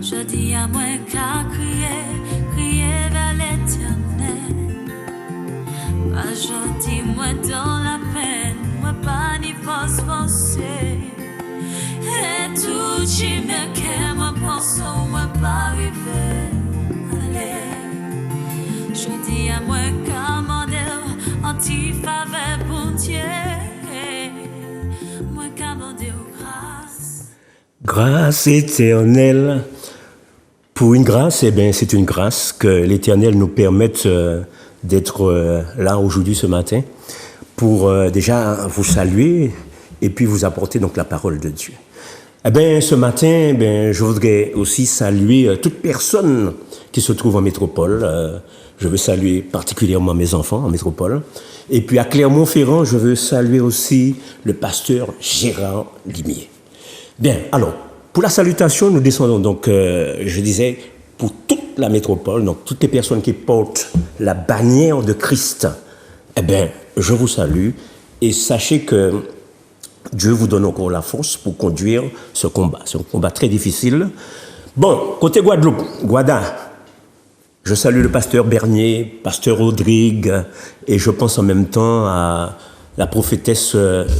Je dis à moi qu'à crier, crier vers l'éternel. Pas je dis moi dans la peine, moi pas ni force forcée. Et tout qui me qu'est, moi pense, moi pas arriver. Allez, je dis à moi qu'à mon Dieu, anti-faveur pour Dieu. Moi qu'à mon Dieu, grâce. Grâce éternelle. Pour une grâce, eh bien, c'est une grâce que l'Éternel nous permette d'être là aujourd'hui ce matin pour déjà vous saluer et puis vous apporter donc la parole de Dieu. Eh bien, ce matin, eh bien, je voudrais aussi saluer toute personne qui se trouve en métropole. Je veux saluer particulièrement mes enfants en métropole. Et puis à Clermont-Ferrand, je veux saluer aussi le pasteur Gérard Limier. Bien, alors, pour la salutation, nous descendons donc, je disais, pour toute la métropole, donc toutes les personnes qui portent la bannière de Christ, eh bien, je vous salue et sachez que Dieu vous donne encore la force pour conduire ce combat. C'est un combat très difficile. Bon, côté Guadeloupe, Guada, je salue le pasteur Bernier, pasteur Rodrigue, et je pense en même temps à la prophétesse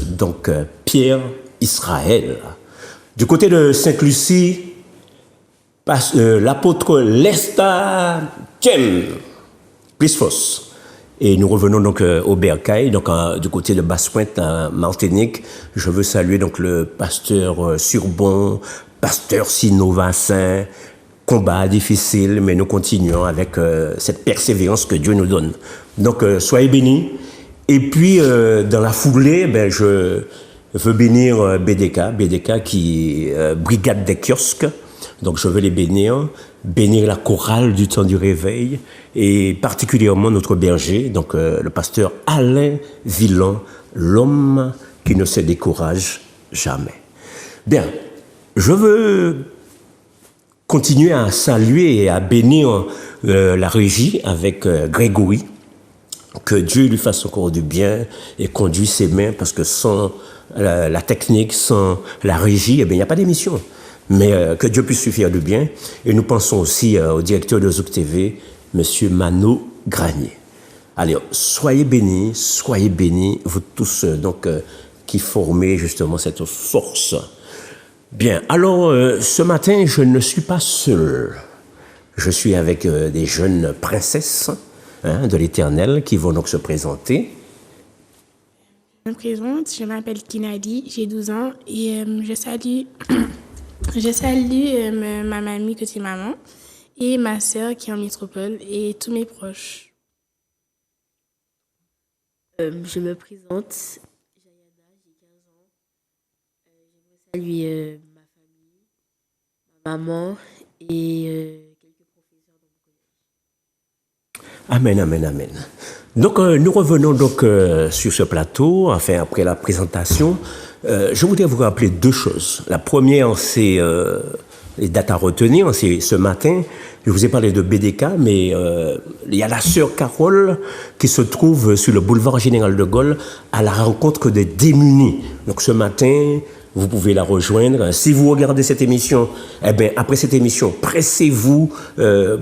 donc Pierre Israël. Du côté de Sainte-Lucie, l'apôtre Lesta Tiem, Plisfos. Et nous revenons donc au Bercail, donc du côté de Basse-Pointe, en Martinique. Je veux saluer donc le pasteur Surbon, pasteur Sinovassin. Combat difficile, mais nous continuons avec cette persévérance que Dieu nous donne. Donc, soyez bénis. Et puis, dans la foulée, ben, je veux bénir BDK qui est brigade des kiosques. Donc, je veux les bénir la chorale du temps du réveil, et particulièrement notre berger, donc le pasteur Alain Villan, l'homme qui ne se décourage jamais. Bien, je veux continuer à saluer et à bénir la régie avec Grégory, que Dieu lui fasse encore du bien et conduise ses mains, parce que sans la technique, sans la régie, eh bien, il n'y a pas d'émission. Mais que Dieu puisse lui faire du bien. Et nous pensons aussi au directeur de Zouk TV, M. Mano Granier. Allez, soyez bénis, vous tous donc qui formez justement cette force. Bien, alors ce matin, je ne suis pas seul. Je suis avec des jeunes princesses de l'Éternel qui vont donc se présenter. Je me présente, je m'appelle Kinadi, j'ai 12 ans et je salue ma mamie côté maman et ma sœur qui est en métropole et tous mes proches. Je me présente, Jayada, j'ai 15 ans. Je veux saluer ma famille, ma maman et quelques professeurs dans mon collège. Amen, amen, amen. Donc, nous revenons donc sur ce plateau, enfin, après la présentation. Je voudrais vous rappeler deux choses. La première, c'est les dates à retenir. C'est ce matin, je vous ai parlé de BDK, mais il y a la sœur Carole qui se trouve sur le boulevard Général de Gaulle à la rencontre des démunis. Donc, ce matin, vous pouvez la rejoindre. Si vous regardez cette émission, eh bien, après cette émission, pressez-vous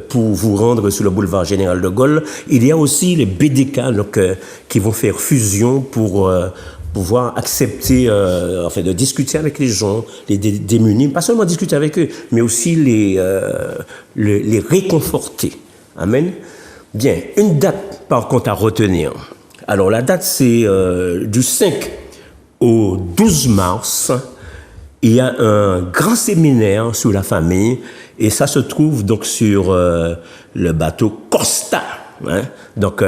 pour vous rendre sur le boulevard Général de Gaulle. Il y a aussi les BDK donc, qui vont faire fusion pour pouvoir accepter, enfin, de discuter avec les gens, les démunis, pas seulement discuter avec eux, mais aussi les réconforter. Amen. Bien, une date par contre à retenir. Alors la date c'est du 5 au 12 mars, il y a un grand séminaire sur la famille et ça se trouve donc sur le bateau Costa. Hein? Donc,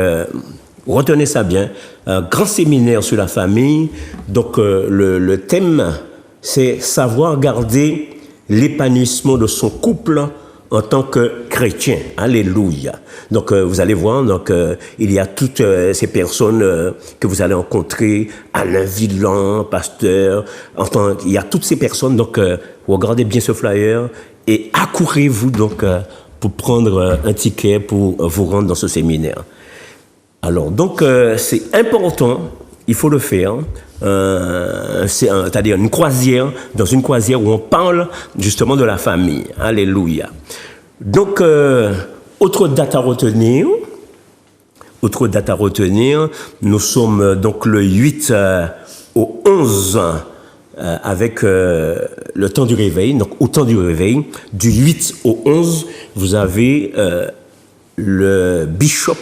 retenez ça bien, un grand séminaire sur la famille. Donc, le thème, c'est savoir garder l'épanouissement de son couple en tant que chrétien. Alléluia. Donc, vous allez voir, donc, il y a toutes ces personnes que vous allez rencontrer, Alain Villan, pasteur, il y a toutes ces personnes, donc, regardez bien ce flyer et accourez-vous, donc, pour prendre un ticket pour vous rendre dans ce séminaire. Alors, donc, c'est important, il faut le faire, c'est-à-dire une croisière, dans une croisière où on parle justement de la famille. Alléluia. Donc, autre date à retenir, nous sommes donc le 8 au 11 avec le temps du réveil. Donc, au temps du réveil, du 8 au 11, vous avez le bishop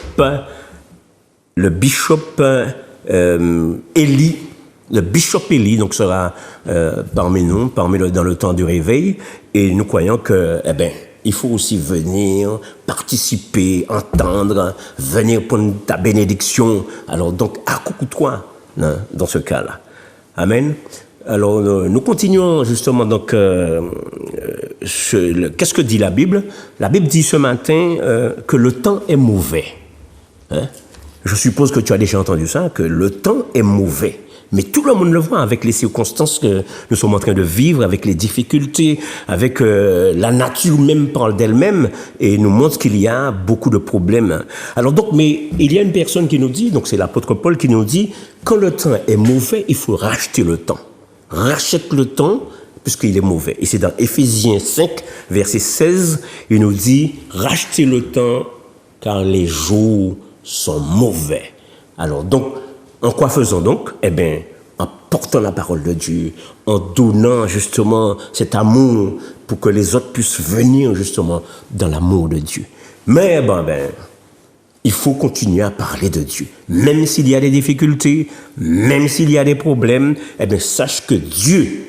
Élie. Le bishop Élie donc sera parmi nous, dans le temps du réveil, et nous croyons que, il faut aussi venir, participer, entendre, venir prendre ta bénédiction. Alors donc, accoupe-toi dans ce cas-là. Amen. Alors, nous continuons justement donc, qu'est-ce que dit la Bible? La Bible dit ce matin que le temps est mauvais. Hein? Je suppose que tu as déjà entendu ça, que le temps est mauvais. Mais tout le monde le voit avec les circonstances que nous sommes en train de vivre, avec les difficultés, avec la nature même parle d'elle-même et nous montre qu'il y a beaucoup de problèmes. Alors donc, mais il y a une personne qui nous dit, donc c'est l'apôtre Paul qui nous dit, quand le temps est mauvais, il faut racheter le temps. Rachète le temps puisqu'il est mauvais. Et c'est dans Éphésiens 5, verset 16, il nous dit, rachetez le temps car les jours sont mauvais. Alors donc, en quoi faisons donc? En portant la parole de Dieu, en donnant justement cet amour pour que les autres puissent venir justement dans l'amour de Dieu. Mais il faut continuer à parler de Dieu. Même s'il y a des difficultés, même s'il y a des problèmes, sache que Dieu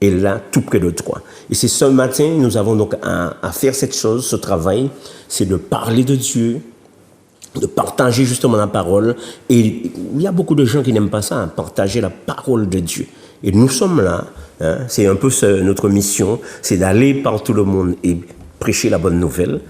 est là tout près de toi. Et c'est ce matin, nous avons donc à faire cette chose, ce travail, c'est de parler de Dieu, de partager justement la parole. Et il y a beaucoup de gens qui n'aiment pas ça, partager la parole de Dieu. Et nous sommes là, c'est un peu notre mission, c'est d'aller par tout le monde et prêcher la bonne nouvelle,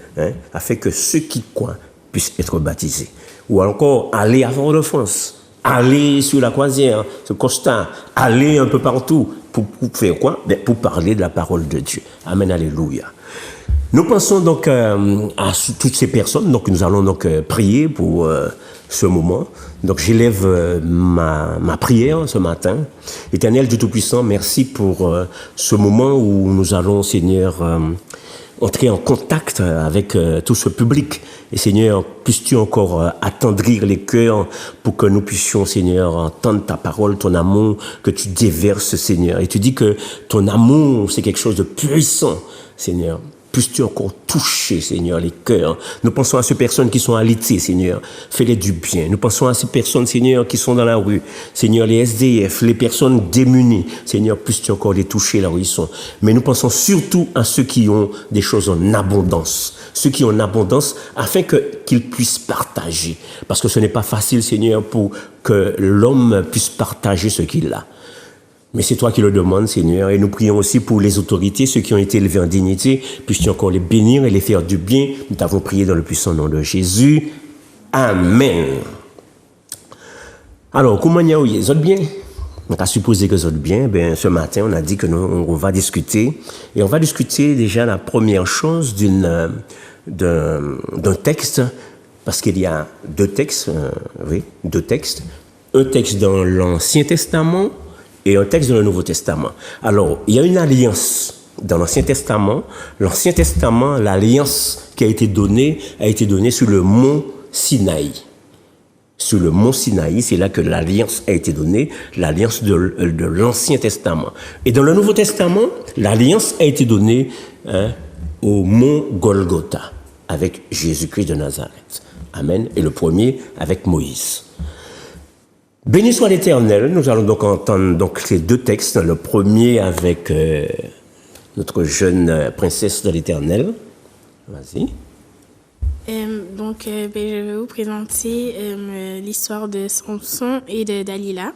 afin que ceux qui croient puissent être baptisés. Ou encore aller à Fort-de-France, aller sur la croisière, sur Costa, aller un peu partout, pour faire quoi? Pour parler de la parole de Dieu. Amen, alléluia. Nous pensons donc à toutes ces personnes, donc nous allons donc prier pour ce moment. Donc j'élève ma prière ce matin. Éternel Dieu Tout-Puissant, merci pour ce moment où nous allons, Seigneur, entrer en contact avec tout ce public. Et Seigneur, puisses-tu encore attendrir les cœurs pour que nous puissions, Seigneur, entendre ta parole, ton amour que tu déverses, Seigneur. Et tu dis que ton amour, c'est quelque chose de puissant, Seigneur. Puisses-tu encore toucher, Seigneur, les cœurs. Nous pensons à ces personnes qui sont alitées, Seigneur. Fais-les du bien. Nous pensons à ces personnes, Seigneur, qui sont dans la rue. Seigneur, les SDF, les personnes démunies. Seigneur, puisses-tu encore les toucher là où ils sont. Mais nous pensons surtout à ceux qui ont des choses en abondance. Ceux qui ont en abondance, afin qu'ils puissent partager. Parce que ce n'est pas facile, Seigneur, pour que l'homme puisse partager ce qu'il a. Mais c'est toi qui le demandes, Seigneur. Et nous prions aussi pour les autorités, ceux qui ont été élevés en dignité. Puisses-tu encore les bénir et les faire du bien. Nous t'avons prié dans le puissant nom de Jésus. Amen. Alors, comment y a eu les autres bien? On a supposé que les autres bien. Ce matin, on a dit que on va discuter. Et on va discuter déjà la première chose d'un texte. Parce qu'il y a deux textes. Deux textes. Un texte dans l'Ancien Testament et un texte dans le Nouveau Testament. Alors, il y a une alliance dans l'Ancien Testament. L'Ancien Testament, l'alliance qui a été donnée sur le mont Sinaï. Sur le mont Sinaï, c'est là que l'alliance a été donnée, l'alliance de l'Ancien Testament. Et dans le Nouveau Testament, l'alliance a été donnée au mont Golgotha, avec Jésus-Christ de Nazareth. Amen. Et le premier avec Moïse. Béni soit l'Éternel. Nous allons donc entendre donc ces deux textes. Le premier avec notre jeune princesse de l'Éternel. Vas-y. Je vais vous présenter l'histoire de Samson et de Dalila.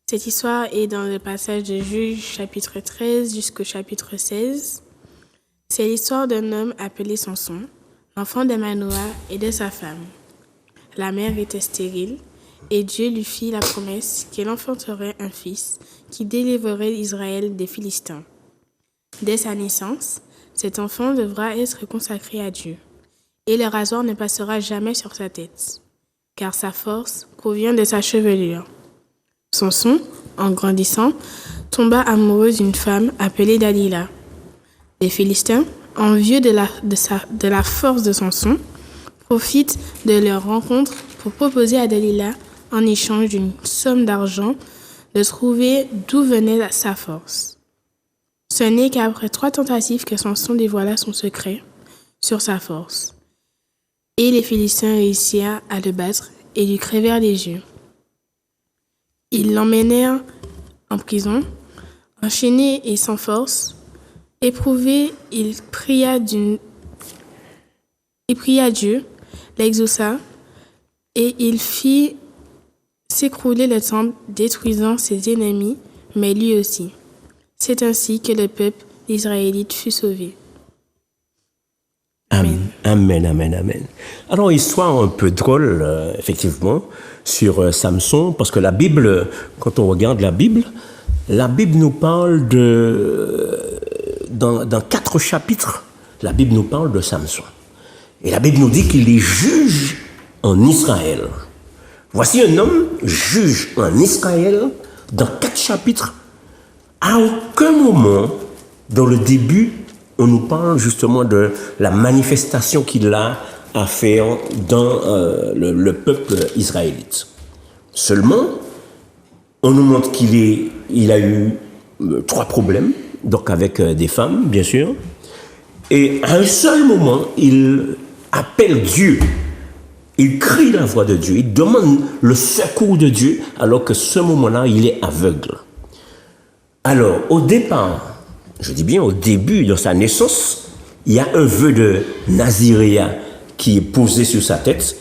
Cette histoire est dans le passage de Juges, chapitre 13 jusqu'au chapitre 16. C'est l'histoire d'un homme appelé Samson, enfant de Manoah et de sa femme. La mère était stérile. Et Dieu lui fit la promesse qu'elle enfanterait un fils qui délivrerait Israël des Philistins. Dès sa naissance, cet enfant devra être consacré à Dieu, et le rasoir ne passera jamais sur sa tête, car sa force provient de sa chevelure. Samson, en grandissant, tomba amoureux d'une femme appelée Dalila. Les Philistins, envieux de la force de Samson, profitent de leur rencontre pour proposer à Dalila, en échange d'une somme d'argent, de trouver d'où venait sa force. Ce n'est qu'après 3 tentatives que Samson dévoila son secret sur sa force. Et les Philistins réussirent à le battre et lui crevèrent les yeux. Ils l'emmenèrent en prison, enchaîné et sans force. Éprouvé, il pria Dieu, l'exauça, et il fit s'écrouler le temple, détruisant ses ennemis, mais lui aussi. C'est ainsi que le peuple israélite fut sauvé. Amen, amen, amen, amen. Alors, histoire un peu drôle, effectivement, sur Samson, parce que la Bible, quand on regarde la Bible nous parle dans 4 chapitres, la Bible nous parle de Samson. Et la Bible nous dit qu'il est juge en Israël. Voici un homme juge en Israël dans 4 chapitres. À aucun moment, dans le début, on nous parle justement de la manifestation qu'il a à faire dans le peuple israélite. Seulement, on nous montre qu'il a eu 3 problèmes, donc avec des femmes, bien sûr. Et à un seul moment, il appelle Dieu. Il crie la voix de Dieu. Il demande le secours de Dieu, alors que ce moment-là, il est aveugle. Alors, au départ, je dis bien au début de sa naissance, il y a un vœu de Naziréa qui est posé sur sa tête.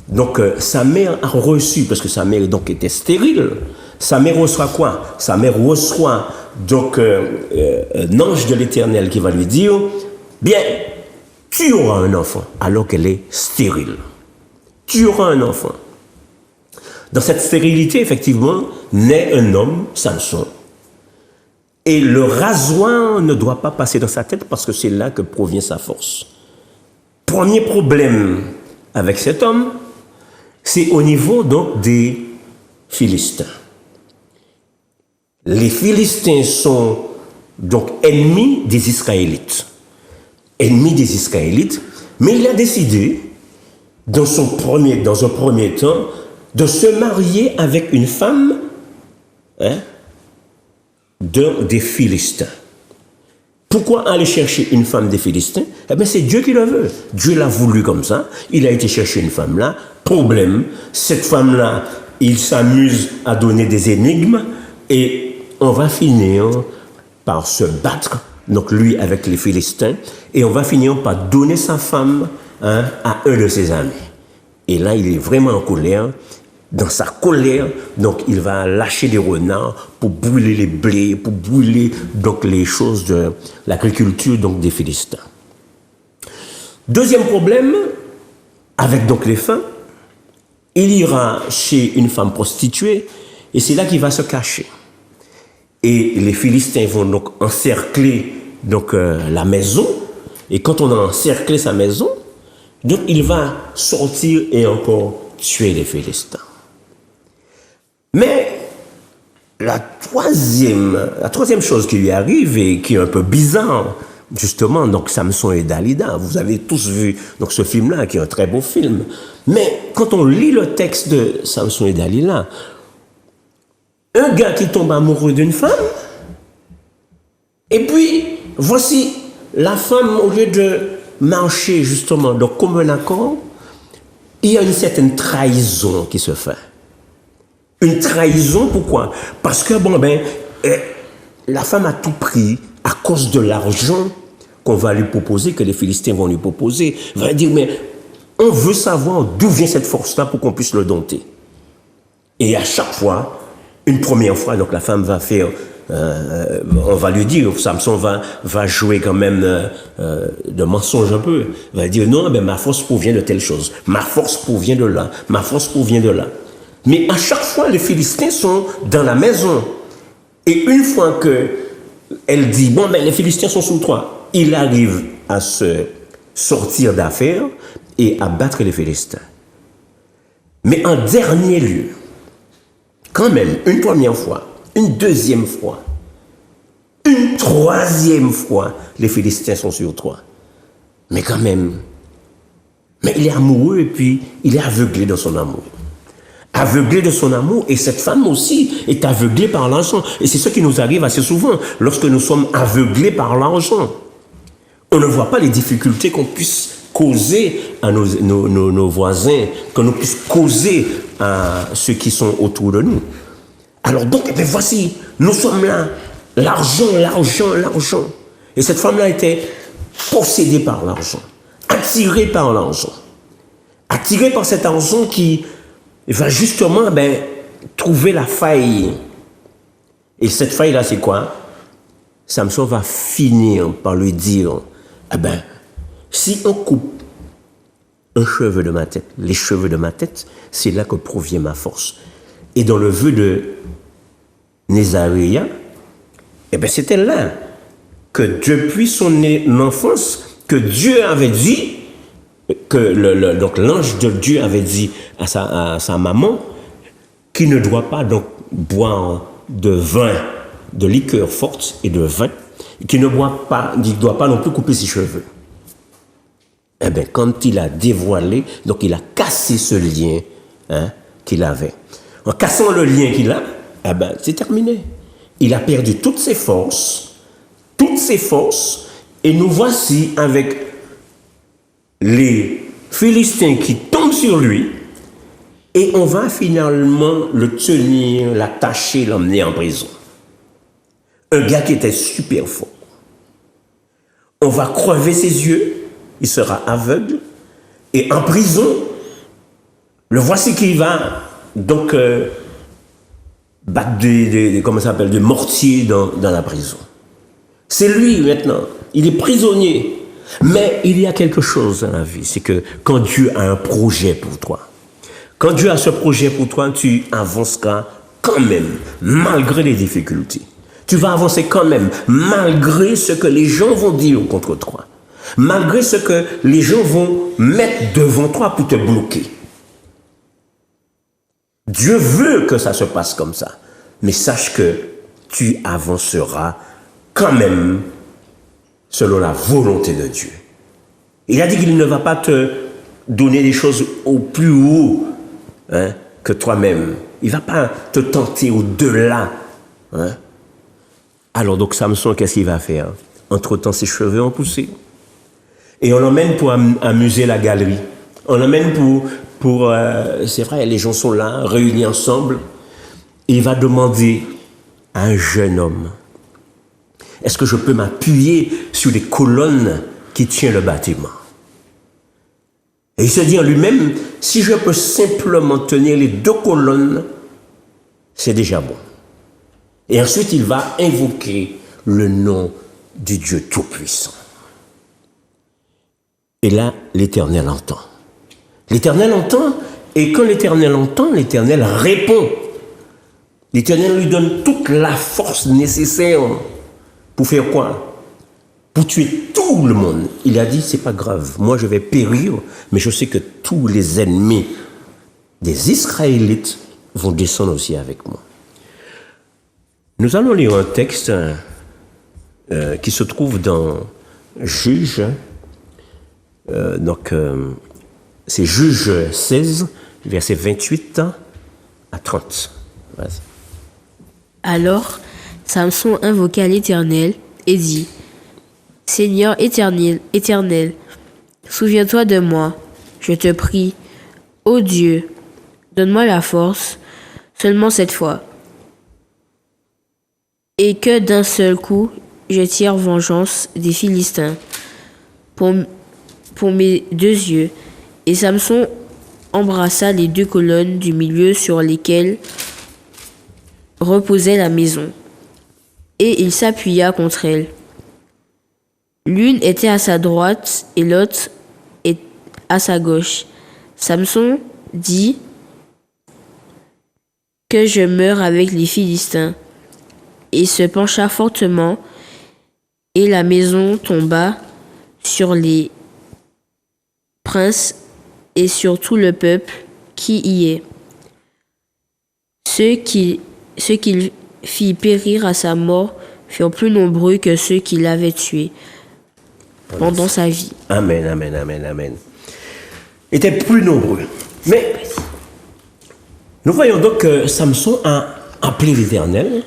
Donc, sa mère a reçu, parce que sa mère donc était stérile, sa mère reçoit quoi? Sa mère reçoit donc un ange de l'Éternel qui va lui dire, bien, tu auras un enfant, alors qu'elle est stérile. Tu auras un enfant. Dans cette stérilité, effectivement, naît un homme, Samson. Et le rasoir ne doit pas passer dans sa tête parce que c'est là que provient sa force. Premier problème avec cet homme, c'est au niveau donc des Philistins. Les Philistins sont donc ennemis des Israélites. Ennemis des Israélites, mais il a décidé, dans un premier temps, de se marier avec une femme d'un des Philistins. Pourquoi aller chercher une femme des Philistins? Eh bien, c'est Dieu qui le veut. Dieu l'a voulu comme ça. Il a été chercher une femme là. Problème, cette femme-là, il s'amuse à donner des énigmes et on va finir par se battre, donc lui avec les Philistins, et on va finir par donner sa femme à un de ses amis. Et là, il est vraiment en colère. Dans sa colère, donc il va lâcher des renards pour brûler les blés, pour brûler donc les choses de l'agriculture donc des Philistins. Deuxième problème, avec donc les femmes, il ira chez une femme prostituée et c'est là qu'il va se cacher. Et les Philistins vont donc encercler donc la maison. Et quand on a encerclé sa maison, donc il va sortir et encore tuer les Philistins. Mais la troisième chose qui lui arrive et qui est un peu bizarre, justement, donc Samson et Dalila, vous avez tous vu donc ce film-là, qui est un très beau film. Mais quand on lit le texte de Samson et Dalila, un gars qui tombe amoureux d'une femme, et puis voici la femme, au lieu de marcher justement donc comme un accord, il y a une certaine trahison qui se fait. Une trahison, pourquoi? Parce que, la femme a tout pris à cause de l'argent qu'on va lui proposer, que les Philistins vont lui proposer. Il va dire, mais on veut savoir d'où vient cette force-là pour qu'on puisse le dompter. Et à chaque fois, une première fois, donc la femme va faire, on va lui dire, Samson va jouer quand même de mensonge un peu. Il va dire, non, ma force provient de telle chose. Ma force provient de là. Ma force provient de là. Mais à chaque fois, les Philistins sont dans la maison. Et une fois qu'elle dit, les Philistins sont sous toi, il arrive à se sortir d'affaire et à battre les Philistins. Mais en dernier lieu, quand même, une première fois, une deuxième fois, une troisième fois, les Philistins sont sur toi. Mais quand même, mais il est amoureux et puis il est aveuglé de son amour. Aveuglé de son amour, et cette femme aussi est aveuglée par l'argent. Et c'est ce qui nous arrive assez souvent lorsque nous sommes aveuglés par l'argent. On ne voit pas les difficultés qu'on puisse causer à nos voisins, qu'on nous puisse causer à ceux qui sont autour de nous. Alors donc, eh voici, nous sommes là, l'argent. Et cette femme-là était possédée par l'argent, attirée par l'argent, attirée par cet argent qui va justement trouver la faille. Et cette faille-là, c'est quoi? Samson va finir par lui dire, si on coupe un cheveu de ma tête, les cheveux de ma tête, c'est là que provient ma force. Et dans le vœu de Nézaria, c'était là que depuis son enfance, que Dieu avait dit, donc l'ange de Dieu avait dit à sa maman qu'il ne doit pas donc boire de vin, de liqueur forte et de vin, qu'il ne doit pas non plus couper ses cheveux. Quand il a dévoilé, donc il a cassé ce lien qu'il avait. En cassant le lien qu'il a, c'est terminé. Il a perdu toutes ses forces, et nous voici avec les Philistins qui tombent sur lui, et on va finalement le tenir, l'attacher, l'emmener en prison. Un gars qui était super fort. On va crever ses yeux, il sera aveugle, et en prison, le voici qui va donc battre des mortiers dans la prison. C'est lui maintenant, il est prisonnier. Mais il y a quelque chose dans la vie, c'est que quand Dieu a un projet pour toi, quand Dieu a ce projet pour toi, tu avanceras quand même, malgré les difficultés. Tu vas avancer quand même, malgré ce que les gens vont dire contre toi, malgré ce que les gens vont mettre devant toi pour te bloquer. Dieu veut que ça se passe comme ça, mais sache que tu avanceras quand même selon la volonté de Dieu. Il a dit qu'il ne va pas te donner des choses au plus haut que toi-même. Il ne va pas te tenter au-delà. Alors donc Samson, qu'est-ce qu'il va faire? Entre-temps, ses cheveux ont poussé. Et on l'emmène pour amuser la galerie. On l'emmène pour c'est vrai, les gens sont là, réunis ensemble. Et il va demander à un jeune homme, est-ce que je peux m'appuyer sur les colonnes qui tiennent le bâtiment? Et il se dit en lui-même, si je peux simplement tenir les deux colonnes, c'est déjà bon. Et ensuite, il va invoquer le nom du Dieu Tout-Puissant. Et là, l'Éternel entend. L'Éternel entend, et quand l'Éternel entend, l'Éternel répond. L'Éternel lui donne toute la force nécessaire. Pour faire quoi? Pour tuer tout le monde. Il a dit, c'est pas grave, moi je vais périr, mais je sais que tous les ennemis des Israélites vont descendre aussi avec moi. Nous allons lire un texte qui se trouve dans Juges, c'est Juges 16, versets 28 à 30. Vas-y. Alors, Samson invoqua l'Éternel et dit, « Seigneur éternel, souviens-toi de moi, je te prie. Ô Dieu, donne-moi la force, seulement cette fois. Et que d'un seul coup, je tire vengeance des Philistins pour mes deux yeux. » Et Samson embrassa les deux colonnes du milieu sur lesquelles reposait la maison. Et il s'appuya contre elle. L'une était à sa droite et l'autre à sa gauche. Samson dit, « Que je meure avec les Philistins. » Et se pencha fortement, et la maison tomba sur les princes et sur tout le peuple qui y est. ceux qu'il fit périr à sa mort furent plus nombreux que ceux qui l'avaient tué pendant sa vie. Amen, amen, amen, amen. Étaient plus nombreux. Mais nous voyons donc que Samson a appelé l'Éternel.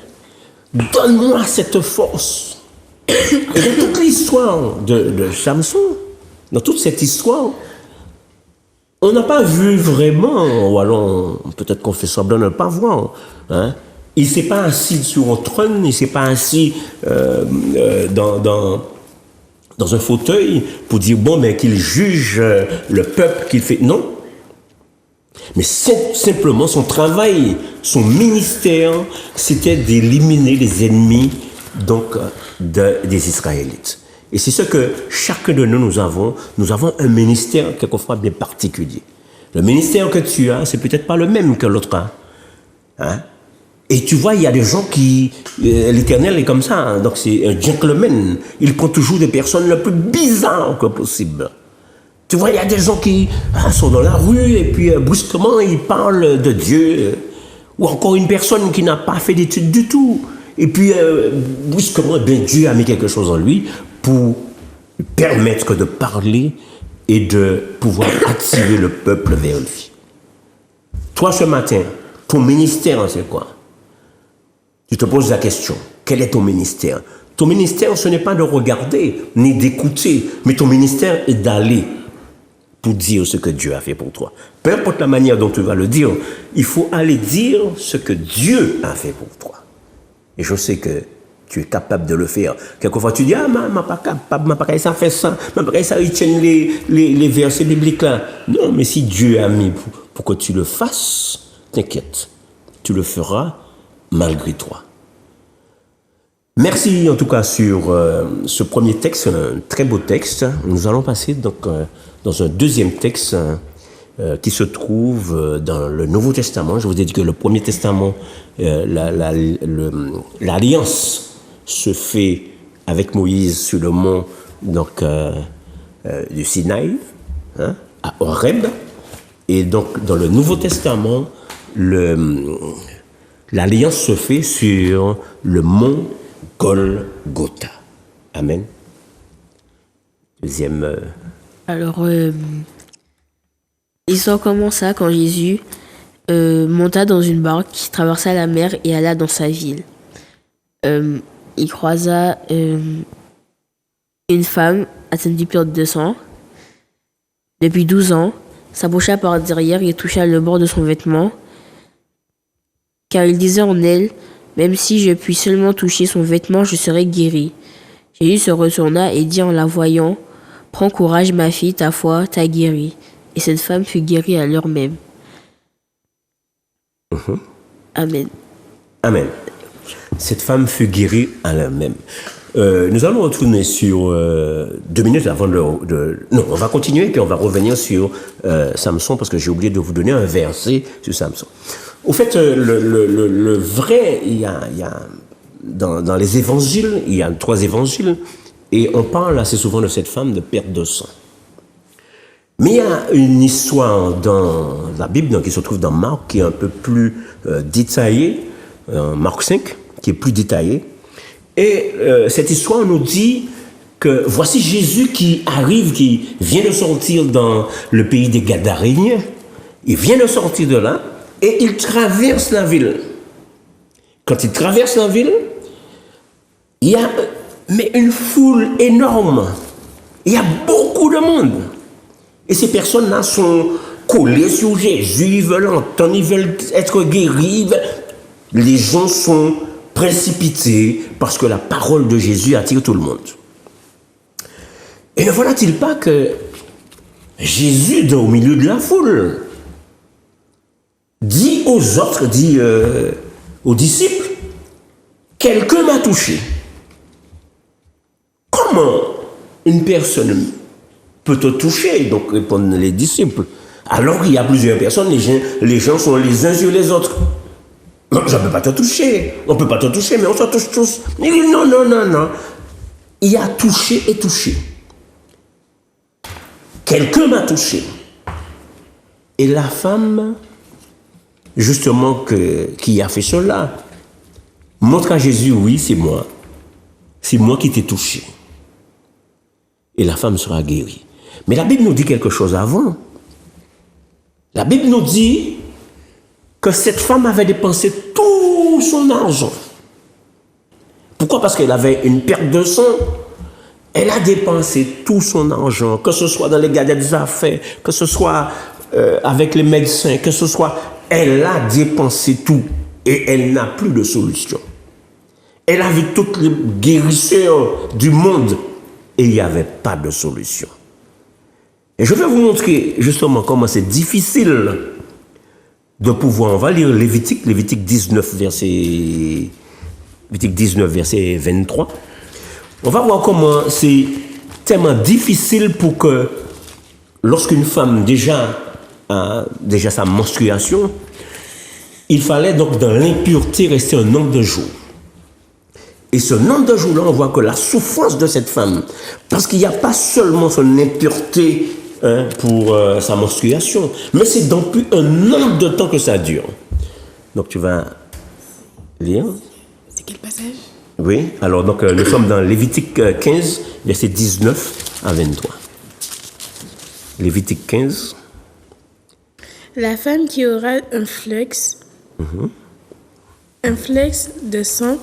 Donne-moi cette force. Et dans toute l'histoire de Samson, dans toute cette histoire, on n'a pas vu vraiment, ou alors peut-être qu'on fait semblant de ne pas voir, hein. Il ne s'est pas assis sur un trône, il ne s'est pas assis dans un fauteuil pour dire, bon, mais qu'il juge le peuple qu'il fait. Non. Mais simplement, son travail, son ministère, c'était d'éliminer les ennemis donc, des Israélites. Et c'est ce que chacun de nous avons. Nous avons un ministère quelquefois bien particulier. Le ministère que tu as, c'est peut-être pas le même que l'autre a. Hein? Et tu vois, il y a des gens qui... L'Éternel est comme ça, hein, donc c'est un gentleman. Il prend toujours des personnes les plus bizarres que possible. Tu vois, il y a des gens qui sont dans la rue et puis brusquement, ils parlent de Dieu. Ou encore une personne qui n'a pas fait d'études du tout. Et puis, brusquement, Dieu a mis quelque chose en lui pour permettre de parler et de pouvoir attirer le peuple vers lui. Toi, ce matin, ton ministère, c'est quoi? Tu te poses la question, quel est ton ministère? Ton ministère, ce n'est pas de regarder, ni d'écouter, mais ton ministère est d'aller pour dire ce que Dieu a fait pour toi. Peu importe la manière dont tu vas le dire, il faut aller dire ce que Dieu a fait pour toi. Et je sais que tu es capable de le faire. Quelquefois, tu dis, ah, ma pas capable, ma pas ça fait ça, ma pas ça retient les versets bibliques là. Non, mais si Dieu a mis pour que tu le fasses, t'inquiète, tu le feras malgré toi. Merci en tout cas sur ce premier texte, un très beau texte. Nous allons passer donc dans un deuxième texte qui se trouve dans le Nouveau Testament. Je vous ai dit que le Premier Testament, l'alliance se fait avec Moïse sur le mont donc, du Sinaï, hein, à Horeb. Et donc dans le Nouveau Testament, l'alliance se fait sur le mont Golgotha. Amen. Deuxième... Alors, l'histoire commença quand Jésus monta dans une barque qui traversa la mer et alla dans sa ville. Il croisa une femme atteinte du perte de sang. Depuis 12 ans, s'approcha par derrière et toucha le bord de son vêtement, car il disait en elle, même si je puis seulement toucher son vêtement, je serai guéri. Jésus se retourna et dit en la voyant, prends courage, ma fille, ta foi t'a guérie. Et cette femme fut guérie à l'heure même. Amen. Amen. Cette femme fut guérie à l'heure même. Nous allons retourner sur 2 minutes avant Non, on va continuer et puis on va revenir sur Samson parce que j'ai oublié de vous donner un verset sur Samson. Au fait, le vrai, il y a dans les évangiles, il y a 3 évangiles et on parle assez souvent de cette femme de perte de sang. Mais il y a une histoire dans la Bible qui se trouve dans Marc qui est un peu plus détaillée, Marc 5, qui est plus détaillée. Et cette histoire nous dit que voici Jésus qui arrive, qui vient de sortir dans le pays des Gadaréniens. Il vient de sortir de là et il traverse la ville. Quand il traverse la ville, il y a une foule énorme. Il y a beaucoup de monde. Et ces personnes-là sont collées sur Jésus, ils veulent entendre, ils veulent être guéris. Les gens sont précipités parce que la parole de Jésus attire tout le monde. Et ne voilà-t-il pas que Jésus, au milieu de la foule, dit aux autres, dit aux disciples, quelqu'un m'a touché. Comment une personne peut te toucher? Donc répondent les disciples. Alors qu'il y a plusieurs personnes, les gens sont les uns sur les autres. Non, je ne peux pas te toucher. On ne peut pas te toucher, mais on se touche tous. Il dit non. Il y a touché et touché. Quelqu'un m'a touché. Et la femme justement qui a fait cela. Montre à Jésus, oui, c'est moi. C'est moi qui t'ai touché. Et la femme sera guérie. Mais la Bible nous dit quelque chose avant. La Bible nous dit que cette femme avait dépensé tout son argent. Pourquoi? Parce qu'elle avait une perte de sang. Elle a dépensé tout son argent, que ce soit dans les gadgets affaires, que ce soit avec les médecins, que ce soit... Elle a dépensé tout et elle n'a plus de solution. Elle a vu toutes les guérisseurs du monde et il n'y avait pas de solution. Et je vais vous montrer justement comment c'est difficile de pouvoir... On va lire Lévitique 19, verset 23. On va voir comment c'est tellement difficile pour que lorsqu'une femme déjà a sa menstruation, il fallait donc dans l'impureté rester un nombre de jours. Et ce nombre de jours-là, on voit que la souffrance de cette femme, parce qu'il n'y a pas seulement son impureté pour sa menstruation, mais c'est depuis un nombre de temps que ça dure. Donc tu vas lire. C'est quel passage? Oui, alors donc nous sommes dans Lévitique 15, verset 19 à 23. Lévitique 15. La femme qui aura un flux de sang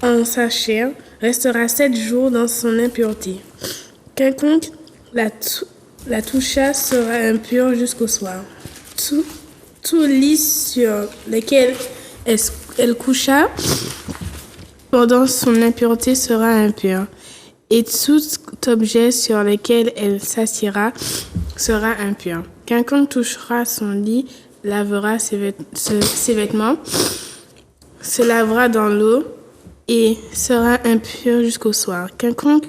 en sa chair restera 7 jours dans son impureté. Quiconque la toucha sera impur jusqu'au soir. Tout lit sur lequel elle coucha pendant son impureté sera impur, et tout objet sur lequel elle s'assiera sera impur. Quiconque touchera son lit lavera ses vêtements, se lavera dans l'eau et sera impur jusqu'au soir. Quiconque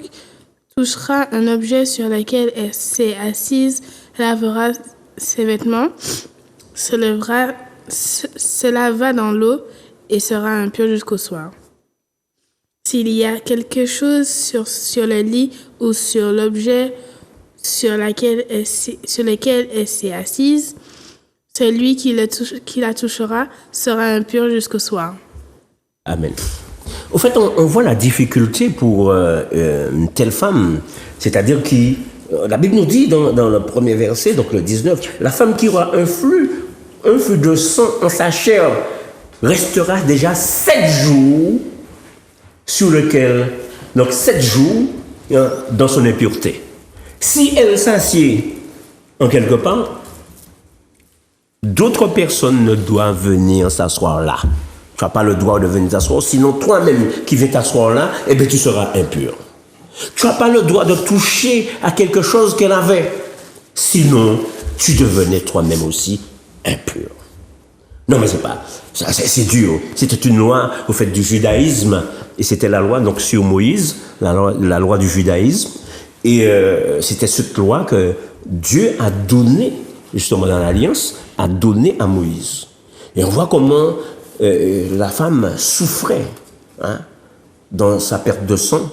touchera un objet sur lequel elle s'est assise lavera ses vêtements, se lavera dans l'eau et sera impur jusqu'au soir. S'il y a quelque chose sur le lit ou sur l'objet sur lequel elle s'est assise, celui qui la touchera sera impur jusqu'au soir. Amen. Au fait, on voit la difficulté pour une telle femme, c'est-à-dire la Bible nous dit dans le premier verset, donc le 19, la femme qui aura un flux de sang en sa chair restera déjà 7 jours sur lequel, donc 7 jours dans son impureté. Si elle s'assied en quelque part, d'autres personnes ne doivent venir s'asseoir là. Tu n'as pas le droit de venir t'asseoir, sinon toi-même qui viens t'asseoir là, eh bien tu seras impur. Tu n'as pas le droit de toucher à quelque chose qu'elle avait, sinon tu devenais toi-même aussi impur. Non mais c'est dur. C'était une loi au fait du judaïsme, et c'était la loi donc sur Moïse, la loi du judaïsme, et c'était cette loi que Dieu a donnée, justement dans l'Alliance, a donnée à Moïse. Et on voit comment la femme souffrait dans sa perte de sang.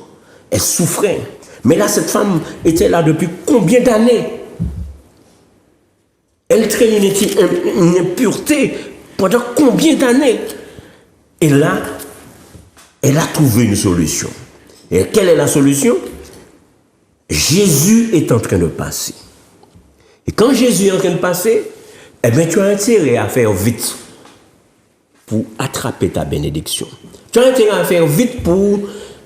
Elle souffrait. Mais là, cette femme était là depuis combien d'années? Elle traînait une impureté pendant combien d'années? Et là, elle a trouvé une solution. Et quelle est la solution? Jésus est en train de passer. Et quand Jésus est en train de passer, eh bien, tu as intérêt à faire vite pour attraper ta bénédiction. Tu as intérêt à faire vite pour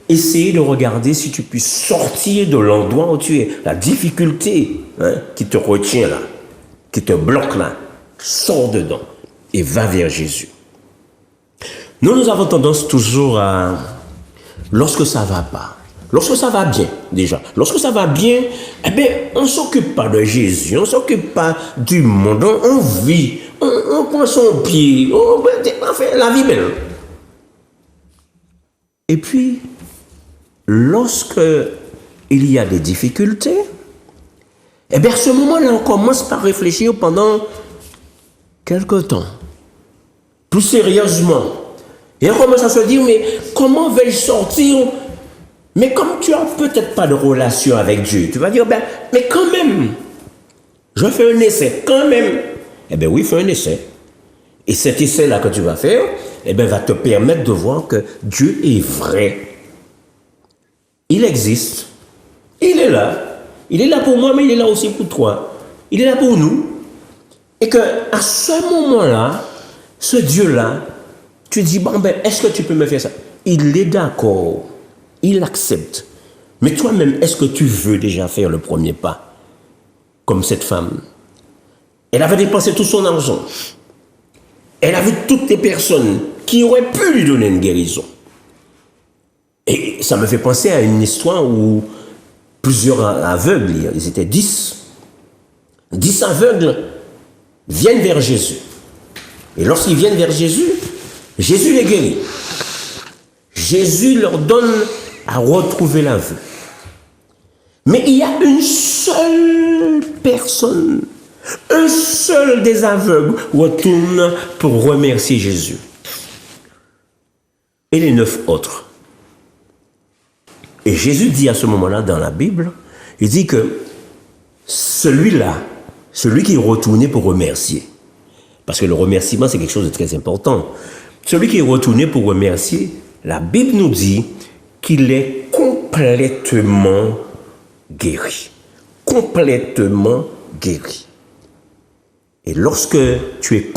essayer de regarder si tu peux sortir de l'endroit où tu es. La difficulté qui te retient là, qui te bloque là, sors dedans et va vers Jésus. Nous avons tendance toujours à, lorsque ça ne va pas, lorsque ça va bien, déjà, lorsque ça va bien, eh bien, on ne s'occupe pas de Jésus, on ne s'occupe pas du monde, on vit, on prend son pied, enfin, la vie belle. Et puis, lorsque il y a des difficultés, eh bien, à ce moment-là, on commence par réfléchir pendant quelque temps, plus sérieusement. Et on commence à se dire, mais comment vais-je sortir? Mais comme tu n'as peut-être pas de relation avec Dieu, tu vas dire, ben, mais quand même, je fais un essai, quand même. Eh bien oui, fais un essai. Et cet essai-là que tu vas faire, eh bien, va te permettre de voir que Dieu est vrai. Il existe. Il est là. Il est là pour moi, mais il est là aussi pour toi. Il est là pour nous. Et qu'à ce moment-là, ce Dieu-là, tu dis, bon, ben, est-ce que tu peux me faire ça? Il est d'accord. Il accepte. Mais toi-même, est-ce que tu veux déjà faire le premier pas? Comme cette femme. Elle avait dépensé tout son argent. Elle a vu toutes les personnes qui auraient pu lui donner une guérison. Et ça me fait penser à une histoire où plusieurs aveugles, ils étaient 10. 10 aveugles viennent vers Jésus. Et lorsqu'ils viennent vers Jésus, Jésus les guérit. Jésus leur donne à retrouver la vue. Mais il y a une seule personne, un seul des aveugles retourne pour remercier Jésus. Et les 9 autres. Et Jésus dit à ce moment-là dans la Bible, il dit que celui-là, celui qui est retourné pour remercier, parce que le remerciement c'est quelque chose de très important, celui qui est retourné pour remercier, la Bible nous dit qu'il est complètement guéri. Complètement guéri. Et lorsque tu es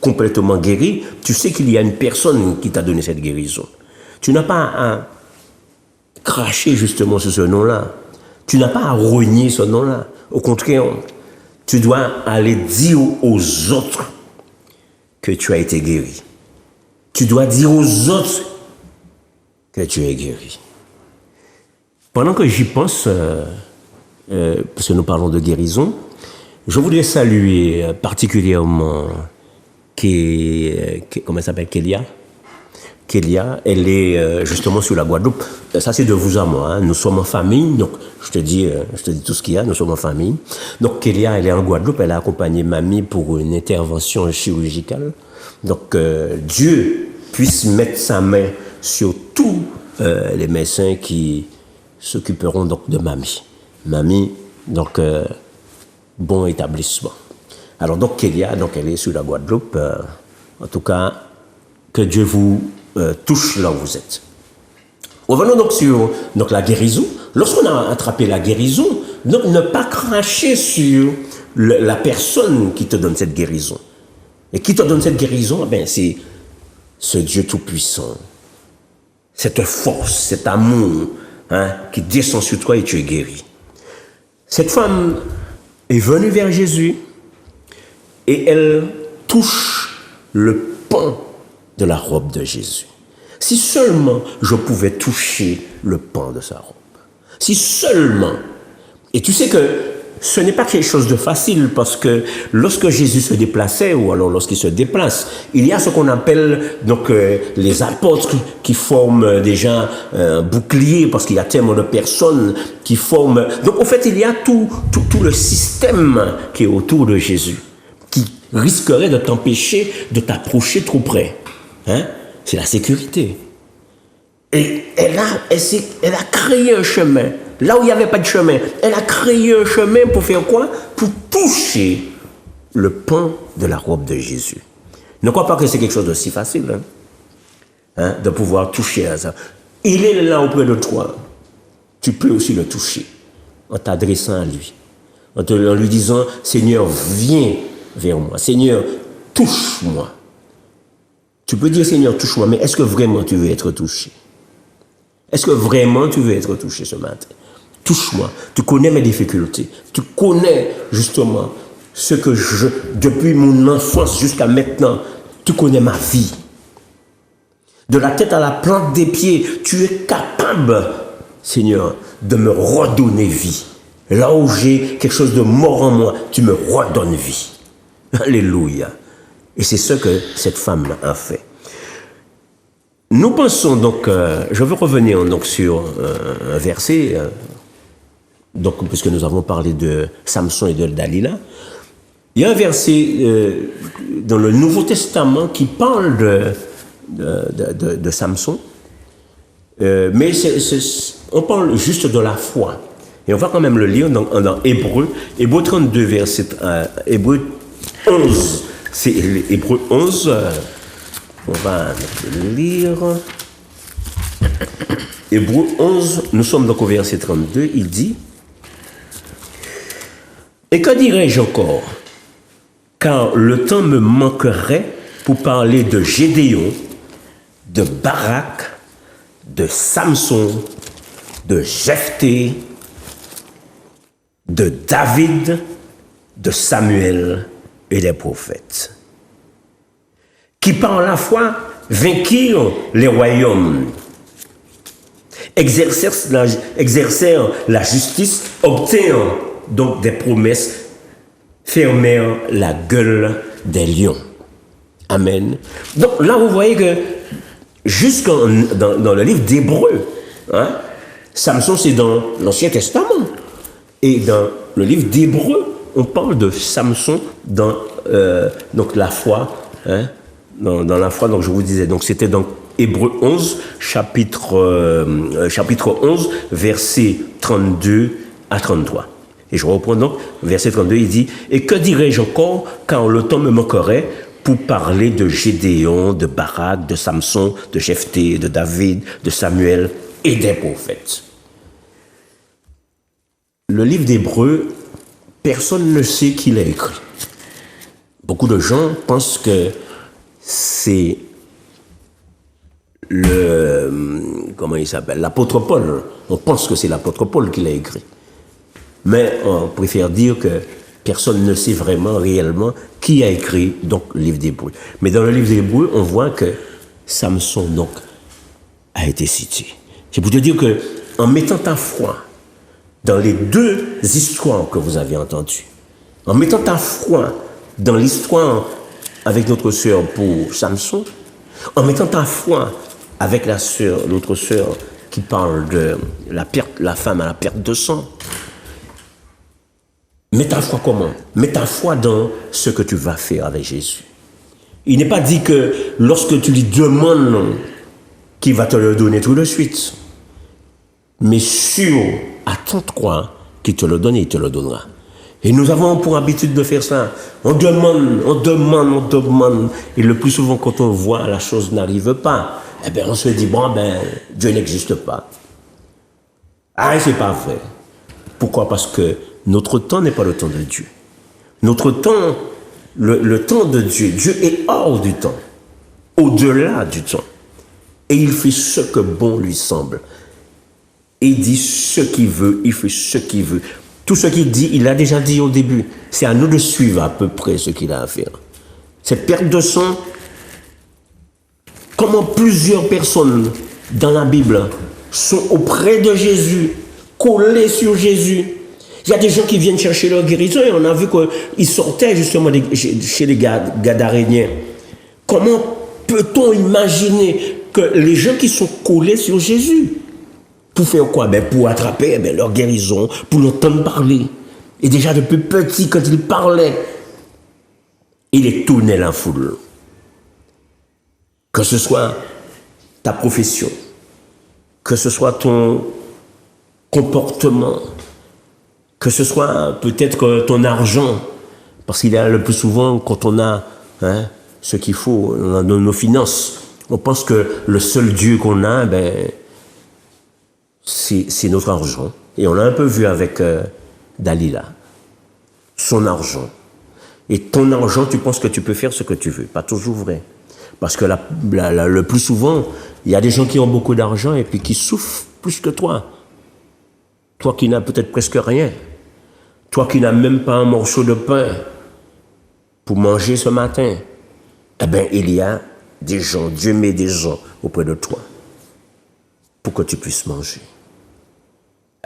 complètement guéri, tu sais qu'il y a une personne qui t'a donné cette guérison. Tu n'as pas à cracher justement sur ce nom-là. Tu n'as pas à renier ce nom-là. Au contraire, tu dois aller dire aux autres que tu as été guéri. Tu dois dire aux autres que tu es guéri. Pendant que j'y pense, parce que nous parlons de guérison, je voudrais saluer particulièrement comment elle s'appelle, Kélia. Kélia, elle est justement sur la Guadeloupe. Ça, c'est de vous à moi. Hein. Nous sommes en famille, donc je te dis tout ce qu'il y a, nous sommes en famille. Donc Kélia, elle est en Guadeloupe, elle a accompagné mamie pour une intervention chirurgicale. Donc Dieu puisse mettre sa main sur tous les médecins qui s'occuperont donc de mamie. Mamie, donc bon établissement. Alors donc Kélia, donc elle est sur la Guadeloupe. En tout cas, que Dieu vous touche là où vous êtes. Revenons donc sur la guérison. Lorsqu'on a attrapé la guérison, donc ne pas cracher sur la personne qui te donne cette guérison. Et qui te donne cette guérison, ben c'est ce Dieu tout-puissant. Cette force, cet amour qui descend sur toi et tu es guéri. Cette femme est venue vers Jésus et elle touche le pan de la robe de Jésus. Si seulement je pouvais toucher le pan de sa robe. Si seulement. Et tu sais que ce n'est pas quelque chose de facile parce que lorsque Jésus se déplaçait ou alors lorsqu'il se déplace, il y a ce qu'on appelle donc les apôtres qui forment déjà un bouclier parce qu'il y a tellement de personnes qui forment. Donc en fait, il y a tout le système qui est autour de Jésus qui risquerait de t'empêcher de t'approcher trop près. Hein? C'est la sécurité. Et elle a créé un chemin. Là où il n'y avait pas de chemin, elle a créé un chemin pour faire quoi? Pour toucher le pan de la robe de Jésus. Ne crois pas que c'est quelque chose de si facile, de pouvoir toucher à ça. Il est là auprès de toi. Tu peux aussi le toucher en t'adressant à lui. En lui disant, Seigneur, viens vers moi. Seigneur, touche-moi. Tu peux dire, Seigneur, touche-moi, mais est-ce que vraiment tu veux être touché? Est-ce que vraiment tu veux être touché ce matin? Touche-moi. Tu connais mes difficultés. Tu connais justement ce que depuis mon enfance jusqu'à maintenant, tu connais ma vie. De la tête à la plante des pieds, tu es capable, Seigneur, de me redonner vie. Là où j'ai quelque chose de mort en moi, tu me redonnes vie. Alléluia. Et c'est ce que cette femme a fait. Nous pensons donc, je veux revenir donc sur un verset, donc puisque nous avons parlé de Samson et de Dalila. Il y a un verset dans le Nouveau Testament qui parle de Samson, mais on parle juste de la foi. Et on va quand même le lire dans Hébreu 32, verset Hébreu 11. C'est Hébreux 11. On va le lire. Hébreux 11, nous sommes donc au verset 32. Il dit: et que dirais-je encore? Car le temps me manquerait pour parler de Gédéon, de Barak, de Samson, de Jephthé, de David, de Samuel et des prophètes, qui par la foi vainquirent les royaumes, exercèrent la justice, obtinrent donc des promesses, fermèrent la gueule des lions. Amen. Donc là, vous voyez que dans le livre d'Hébreux, hein, Samson, c'est dans l'Ancien Testament. Et dans le livre d'Hébreux, on parle de Samson dans donc la foi, hein, dans la foi, donc je vous disais, donc c'était dans Hébreux 11, chapitre 11, versets 32 à 33. Et je reprends donc, verset 32, il dit: et que dirais-je encore, car le temps me manquerait pour parler de Gédéon, de Barak, de Samson, de Jephthé, de David, de Samuel et des prophètes. Le livre d'Hébreux, personne ne sait qui l'a écrit. Beaucoup de gens pensent que c'est l'apôtre Paul. On pense que c'est l'apôtre Paul qui l'a écrit. Mais on préfère dire que personne ne sait vraiment, réellement, qui a écrit donc, le livre d'Hébreux. Mais dans le livre d'Hébreux, on voit que Samson donc, a été cité. C'est pour te dire que en mettant ta foi dans les deux histoires que vous avez entendues, en mettant ta foi dans l'histoire avec notre sœur pour Samson, en mettant ta foi avec l'autre sœur qui parle de la femme à la perte de sang, mets ta foi comment? Mets ta foi dans ce que tu vas faire avec Jésus. Il n'est pas dit que lorsque tu lui demandes qu'il va te le donner tout de suite, mais sûr, attends-toi qu'il te le donne et il te le donnera. Et nous avons pour habitude de faire ça. On demande. Et le plus souvent, quand on voit la chose n'arrive pas, eh bien, on se dit, Dieu n'existe pas. Ah, c'est pas vrai. Pourquoi? Parce que notre temps n'est pas le temps de Dieu. Notre temps, le temps de Dieu, Dieu est hors du temps, au-delà du temps. Et il fait ce que bon lui semble. Il dit ce qu'il veut, il fait ce qu'il veut. Tout ce qu'il dit, il l'a déjà dit au début. C'est à nous de suivre à peu près ce qu'il a à faire. Cette perte de sang, comment plusieurs personnes dans la Bible sont auprès de Jésus, collées sur Jésus. Il y a des gens qui viennent chercher leur guérison et on a vu qu'ils sortaient justement chez les Gadaréniens. Comment peut-on imaginer que les gens qui sont collés sur Jésus, pour faire quoi? Pour attraper leur guérison, pour l'entendre parler. Et déjà depuis petit, quand il parlait, il étonnait la foule. Que ce soit ta profession, que ce soit ton comportement, que ce soit peut-être ton argent, parce qu'il y a le plus souvent, quand on a ce qu'il faut dans nos finances, on pense que le seul Dieu qu'on a, c'est notre argent. Et on l'a un peu vu avec Dalila. Son argent. Et ton argent, tu penses que tu peux faire ce que tu veux. Pas toujours vrai. Parce que le plus souvent, il y a des gens qui ont beaucoup d'argent et puis qui souffrent plus que toi. Toi qui n'as peut-être presque rien. Toi qui n'as même pas un morceau de pain pour manger ce matin. Eh bien, il y a des gens, Dieu met des gens auprès de toi pour que tu puisses manger.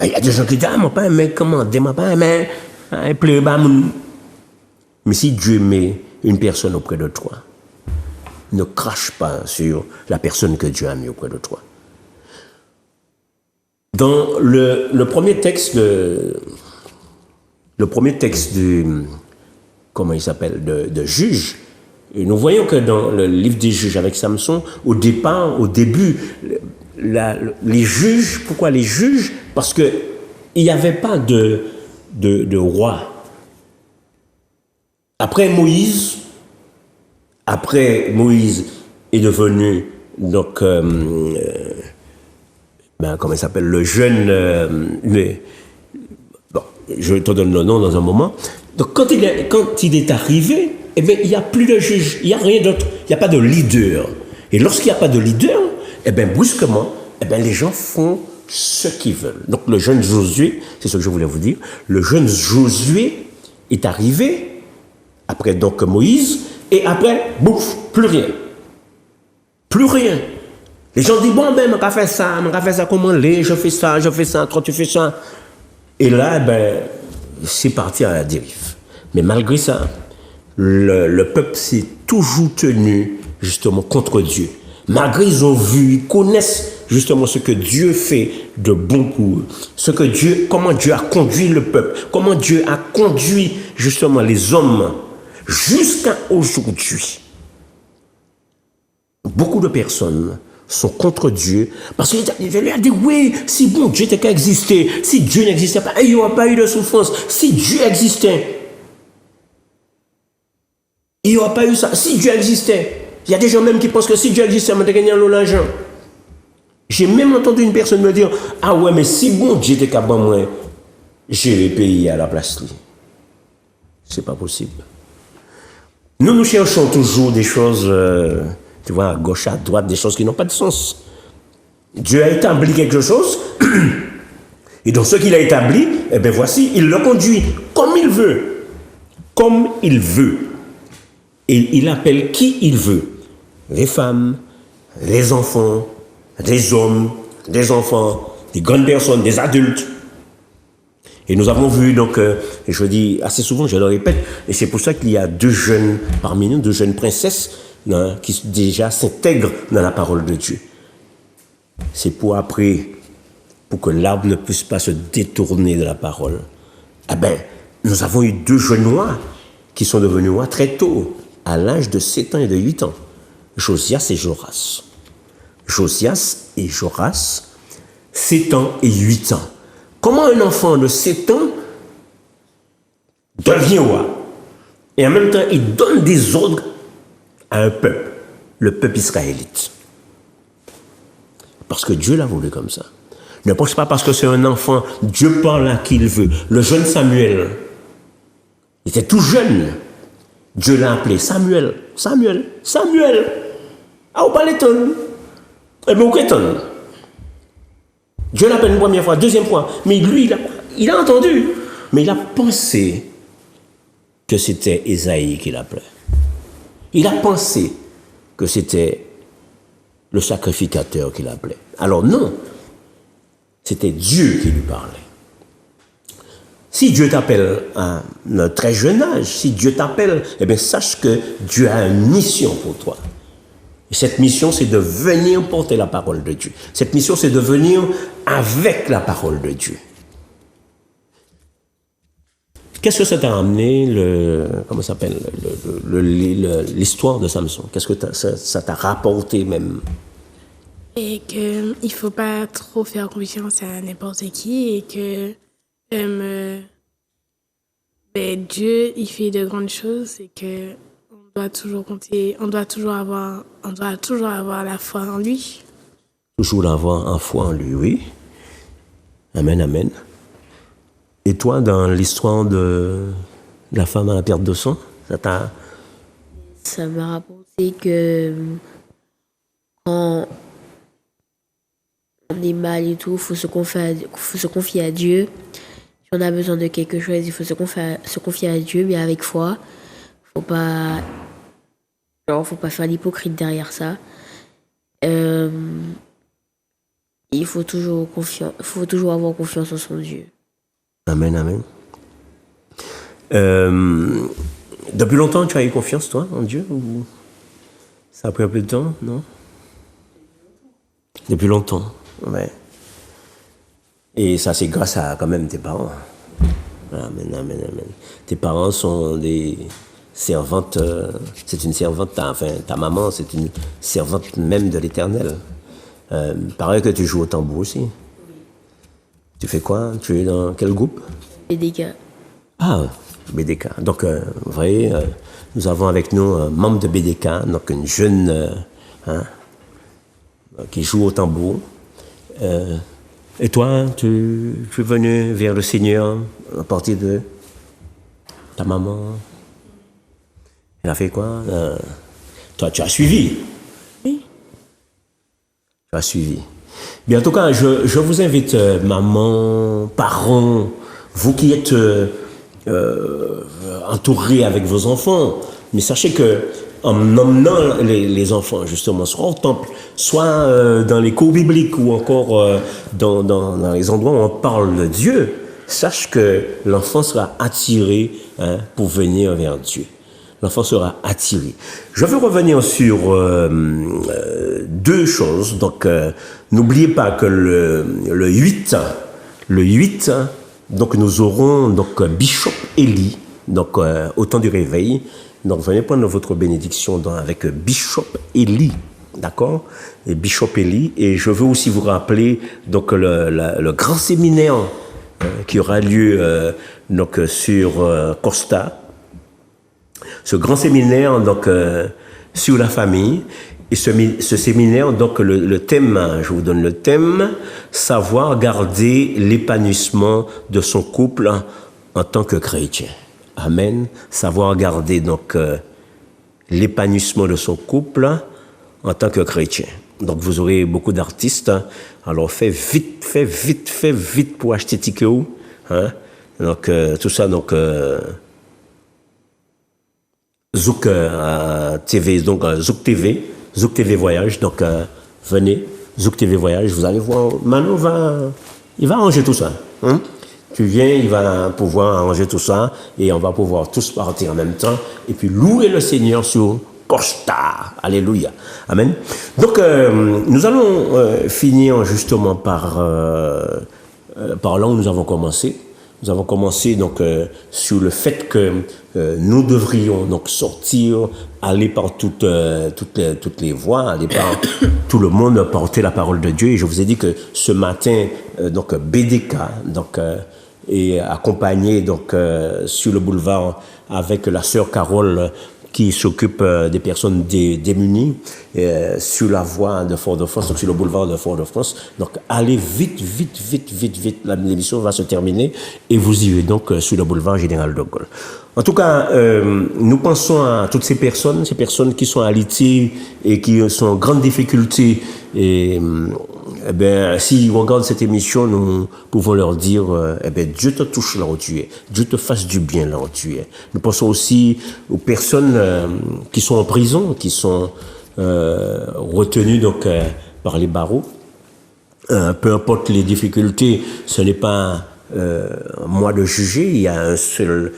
Il y a des gens qui disent, mon pain, mais commandez mon pain, mais si Dieu met une personne auprès de toi, ne crache pas sur la personne que Dieu a mis auprès de toi. Dans le premier texte de comment il s'appelle, de Juges, et nous voyons que dans le livre des Juges avec Samson, au début, les juges, pourquoi les juges? Parce qu'il n'y avait pas de roi Après Moïse est devenu, donc, comment il s'appelle, le jeune, bon, je te donne le nom dans un moment. Donc quand il est arrivé, eh bien, il n'y a plus de juge, il n'y a rien d'autre, il n'y a pas de leader. Et lorsqu'il n'y a pas de leader, eh bien, brusquement, eh bien, les gens font ce qu'ils veulent. Donc le jeune Josué, c'est ce que je voulais vous dire, le jeune Josué est arrivé, après donc Moïse, et après, bouf, plus rien. Plus rien. Les gens disent, bon, ben, on va faire ça comment les, je fais ça, toi tu fais ça. Et là, ben, c'est parti à la dérive. Mais malgré ça, le peuple s'est toujours tenu justement contre Dieu. Malgré ils ont vu, ils connaissent justement ce que Dieu fait de bon pour eux. Comment Dieu a conduit le peuple, comment Dieu a conduit justement les hommes jusqu'à aujourd'hui. Beaucoup de personnes sont contre Dieu parce qu'il lui a dit oui, si bon Dieu n'était qu'à exister, si Dieu n'existait pas, il n'y aurait pas eu de souffrance. Si Dieu existait, il n'y aurait pas eu ça. Si Dieu existait, il y a des gens même qui pensent que si Dieu existait, on va gagner l'argent. J'ai même entendu une personne me dire ah ouais, mais si bon Dieu était capable, moi, j'ai payé à la place. C'est pas possible. Nous cherchons toujours des choses, tu vois, à gauche, à droite, des choses qui n'ont pas de sens. Dieu a établi quelque chose, et dans ce qu'il a établi, eh bien voici, il le conduit comme il veut. Comme il veut. Et il appelle qui il veut. Les femmes, les enfants, les hommes, des enfants, des grandes personnes, des adultes. Et nous avons vu, donc, je dis assez souvent, je le répète, et c'est pour ça qu'il y a deux jeunes parmi nous, deux jeunes princesses, qui déjà s'intègrent dans la parole de Dieu. C'est pour après, pour que l'arbre ne puisse pas se détourner de la parole. Eh bien, nous avons eu deux jeunes noirs qui sont devenus noirs très tôt, à l'âge de 7 ans et de 8 ans. Josias et Joras. Josias et Joras, 7 ans et 8 ans. Comment un enfant de 7 ans devient roi? Et en même temps, il donne des ordres à un peuple, le peuple israélite. Parce que Dieu l'a voulu comme ça. Ne pense pas parce que c'est un enfant, Dieu parle à qui il veut. Le jeune Samuel, il était tout jeune. Dieu l'a appelé Samuel. Samuel. Ah, vous parlez ton. Eh bien, vous qu'est-on? Dieu l'appelle une première fois, deuxième fois. Mais lui, il a entendu. Mais il a pensé que c'était Ésaïe qui l'appelait. Il a pensé que c'était le sacrificateur qui l'appelait. Alors non, c'était Dieu qui lui parlait. Si Dieu t'appelle à un très jeune âge, si Dieu t'appelle, eh bien sache que Dieu a une mission pour toi. Et cette mission, c'est de venir porter la parole de Dieu. Cette mission, c'est de venir avec la parole de Dieu. Qu'est-ce que ça t'a amené, l'histoire de Samson? Qu'est-ce que ça t'a rapporté même? Et qu'il ne faut pas trop faire confiance à n'importe qui et que Dieu, il fait de grandes choses et que on doit toujours compter, on doit toujours avoir la foi en lui. Toujours avoir en foi en lui, oui. Amen, amen. Et toi, dans l'histoire de la femme à la perte de sang, ça m'a rapporté que quand on est mal et tout, il faut se confier à Dieu. Si on a besoin de quelque chose, il faut se confier à Dieu, mais avec foi. Faut pas faire l'hypocrite derrière ça. Il faut toujours avoir confiance en son Dieu. Amen, amen. Depuis longtemps, tu as eu confiance, toi, en Dieu, ou ça a pris un peu de temps, non? Depuis longtemps, ouais. Et ça, c'est grâce à, quand même, tes parents. Amen, amen, amen. Tes parents sont des servantes, c'est une servante, ta maman, c'est une servante même de l'Éternel. Pareil que tu joues au tambour aussi. Tu fais quoi? Tu es dans quel groupe? Et des gars. Ah, BDK. Donc, vous voyez, nous avons avec nous un membre de BDK, donc une jeune qui joue au tambour. Et toi, tu es venu vers le Seigneur à partir de ta maman? Elle a fait quoi? Toi, tu as suivi? Oui. Tu as suivi. Bien, en tout cas, je vous invite, maman, parents, vous qui êtes entourés avec vos enfants, mais sachez que en emmenant les enfants justement soit au temple, soit dans les cours bibliques ou encore dans les endroits où on parle de Dieu, sache que l'enfant sera attiré pour venir vers Dieu. L'enfant sera attiré. Je veux revenir sur deux choses. Donc, n'oubliez pas que le 8, donc nous aurons donc Bishop Eli, donc au temps du réveil. Donc, venez prendre votre bénédiction avec Bishop Eli, d'accord? Et Bishop Eli. Et je veux aussi vous rappeler donc le grand séminaire qui aura lieu donc sur Costa. Ce grand séminaire donc sur la famille. Et ce séminaire, donc le thème, je vous donne le thème, savoir garder l'épanouissement de son couple en tant que chrétien. Amen. Savoir garder donc l'épanouissement de son couple en tant que chrétien. Donc vous aurez beaucoup d'artistes. Alors faites vite pour acheter ticket. Hein? Donc tout ça donc Zouk TV, donc Zouk TV Voyage. Donc venez Zouk TV Voyage. Vous allez voir. Manu il va arranger tout ça. Hein? Tu viens, il va pouvoir arranger tout ça et on va pouvoir tous partir en même temps et puis louer le Seigneur sur Costa. Alléluia. Amen. Donc, nous allons finir justement par là où nous avons commencé. Nous avons commencé donc sur le fait que nous devrions donc sortir, aller par toutes les voies, aller par tout le monde, porter la parole de Dieu. Et je vous ai dit que ce matin, donc BDK, donc et accompagné donc sur le boulevard avec la sœur Carole qui s'occupe des personnes démunies sur la voie de Fort-de-France, donc sur le boulevard de Fort-de-France. Donc allez vite, l'émission va se terminer et vous irez donc sur le boulevard Général de Gaulle. En tout cas, nous pensons à toutes ces personnes qui sont alitées et qui sont en grande difficulté. Et eh bien, s'ils regardent cette émission, nous pouvons leur dire, eh bien, Dieu te touche là où tu es, Dieu te fasse du bien là où tu es. Nous pensons aussi aux personnes qui sont en prison, qui sont retenues donc par les barreaux. Peu importe les difficultés, ce n'est pas moi de juger. Il y a un seul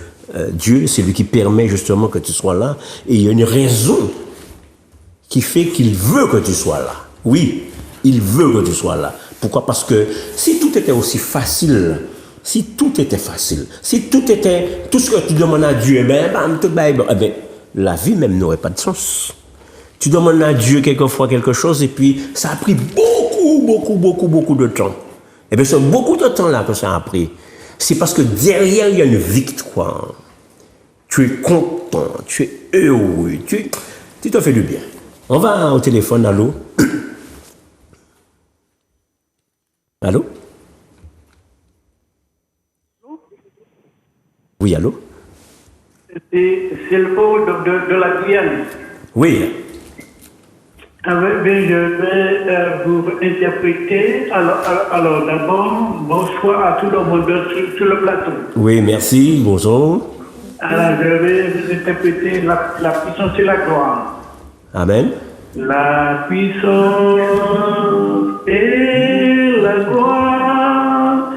Dieu, c'est lui qui permet justement que tu sois là. Et il y a une raison qui fait qu'il veut que tu sois là. Oui, il veut que tu sois là. Pourquoi? Parce que si tout était aussi facile, si tout ce que tu demandes à Dieu, la vie même n'aurait pas de sens. Tu demandes à Dieu quelquefois quelque chose et puis ça a pris beaucoup de temps. Et bien c'est beaucoup de temps là que ça a pris. C'est parce que derrière il y a une victoire. Tu es content, tu es heureux, tu te fais du bien. On va au téléphone, allô? Allô? Oui, allô? C'est le mot de la Guyane. Oui. Je vais vous interpréter. Alors d'abord, bonsoir à tout le monde sur le plateau. Oui, merci, bonjour. Alors je vais vous interpréter la puissance et la gloire. Amen. La puissance et la gloire,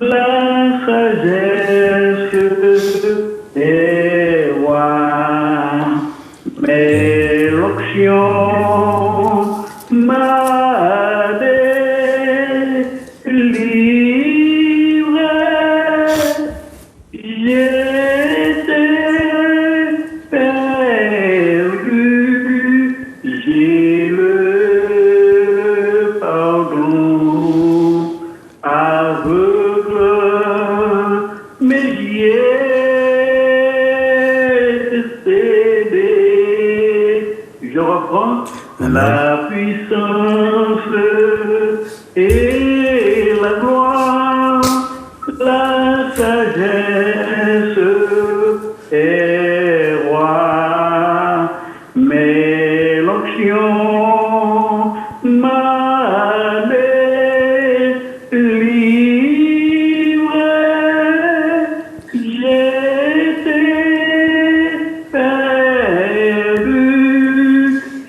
la sagesse des rois, mais l'onction m'a délivré. J'étais perdu, j'ai le pardon aveugle, mais j'ai la puissance et la gloire, la sagesse et roi, mais l'onction m'a délivré, j'étais perdu,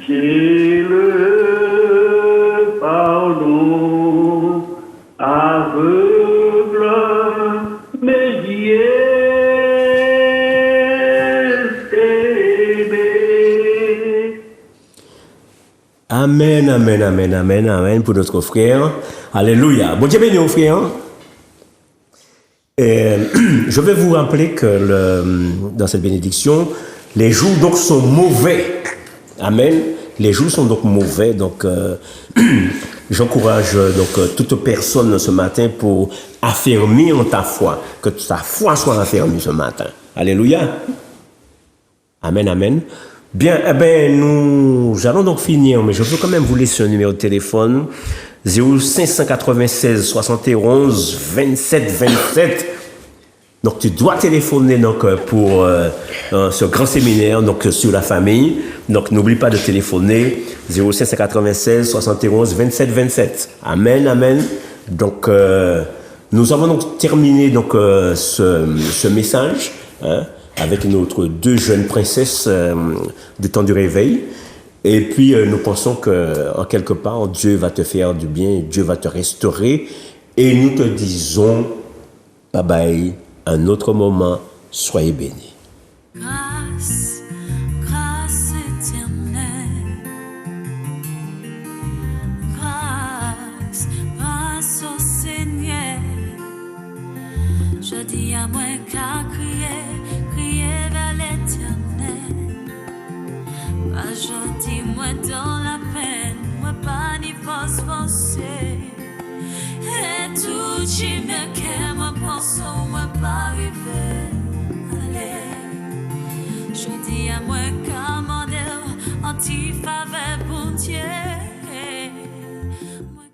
j'ai le pardon aveugle, mais Dieu aimé. Amen, amen, amen, amen, amen pour notre frère. Alléluia. Bon Dieu béni au frère. Et, je vais vous rappeler que dans cette bénédiction, les jours donc sont mauvais. Amen. Les jours sont donc mauvais. Donc, j'encourage donc toute personne ce matin pour affermir ta foi. Que ta foi soit affermie ce matin. Alléluia. Amen, amen. Bien, eh ben, nous allons donc finir, mais je veux quand même vous laisser un numéro de téléphone 0596 71 27 27. Donc, tu dois téléphoner donc, pour ce grand séminaire donc, sur la famille. Donc, n'oublie pas de téléphoner 0596 71 27 27. Amen, amen. Donc, nous avons donc terminé donc, ce message. Hein, avec notre deux jeunes princesses du temps du réveil. Et puis, nous pensons qu'en quelque part, Dieu va te faire du bien, Dieu va te restaurer. Et nous te disons, bye bye, un autre moment, soyez bénis. Grâce, grâce éternelle. Grâce, grâce au Seigneur. Je dis à moi qu'à crier, crier vers l'Éternel. Pas gentil, moi dans la peine, moi pas ni force forcée. Et tout qui me qu'est, moi pense, moi pas arriver. Allez, je dis à moi qu'à mon Dieu, anti-faveur pour Dieu.